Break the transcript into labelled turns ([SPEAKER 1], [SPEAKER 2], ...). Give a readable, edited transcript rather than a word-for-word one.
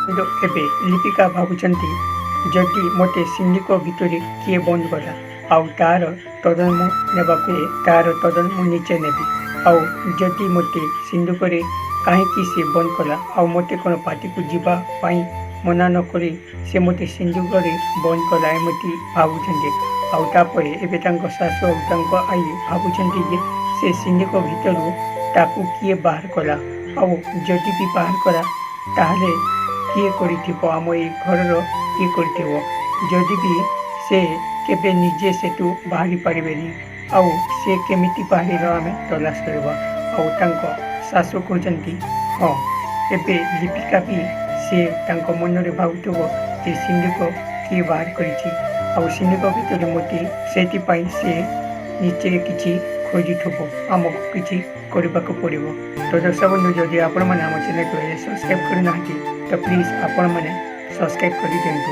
[SPEAKER 1] କିନ୍ତୁ ଏବେ ଲିପିକା ଭାବୁଛନ୍ତି ଯଦି ମୋତେ ସିନ୍ଧୁକ ଭିତରେ କିଏ ବନ୍ଦ କଲା ଆଉ ତା'ର ତଦନ୍ତ ମୁଁ ନେବା ବେଳେ ତା'ର ତଦନ୍ତ ମୁଁ ନିଜେ ନେବି। ଆଉ ଯଦି ମୋତେ ସିନ୍ଧୁକରେ କାହିଁକି ସେ ବନ୍ଦ କଲା ଆଉ ମୋତେ କ'ଣ ପାର୍ଟିକୁ ଯିବା ପାଇଁ ମନା ନ କରି ସେ ମୋତେ ସିନ୍ଧୁକରେ ବନ୍ଦ କଲା ଏମିତି ଭାବୁଛନ୍ତି। ଆଉ ତାପରେ ଏବେ ତାଙ୍କ ଶାଶୁ ଆଉ ତାଙ୍କ ଆଈ ଭାବୁଛନ୍ତି ଯେ ସେ ସିନ୍ଧୁକ ଭିତରୁ ତାକୁ କିଏ ବାହାର କଲା ଆଉ ଯଦି ବି ବାହାର କଲା ତାହେଲେ କିଏ କରିଥିବ, ଆମ ଏଇ ଘରର କିଏ କରିଥିବ। ଯଦି ବି ସେ କେବେ ନିଜେ ସେଠୁ ବାହାରି ପାରିବେନି ଆଉ ସେ କେମିତି ବାହାରିବ ଆମେ ତଲାସ କରିବା। ଆଉ ତାଙ୍କ ଶାଶୁ କହୁଛନ୍ତି ହଁ ଏବେ ଲିପିକା ବି ସେ ତାଙ୍କ ମନରେ ଭାବୁଥିବ ଯେ ସିନ୍ଧୁକ କିଏ ବାହାର କରିଛି ଆଉ ସିନ୍ଧୁକ ଭିତରେ ମୋତେ ସେଥିପାଇଁ ସେ ନିଜେ କିଛି ଖୋଜିଥିବ, ଆମକୁ କିଛି କରିବାକୁ ପଡ଼ିବ। ତ ଦର୍ଶକ ବନ୍ଧୁ ଯଦି ଆପଣମାନେ ଆମ ଚ୍ୟାନେଲକୁ ସବସ୍କ୍ରାଇବ୍ କରିନାହାନ୍ତି ତ ପ୍ଲିଜ୍ ଆପଣମାନେ ସବସ୍କ୍ରାଇବ୍ କରିଦିଅନ୍ତୁ।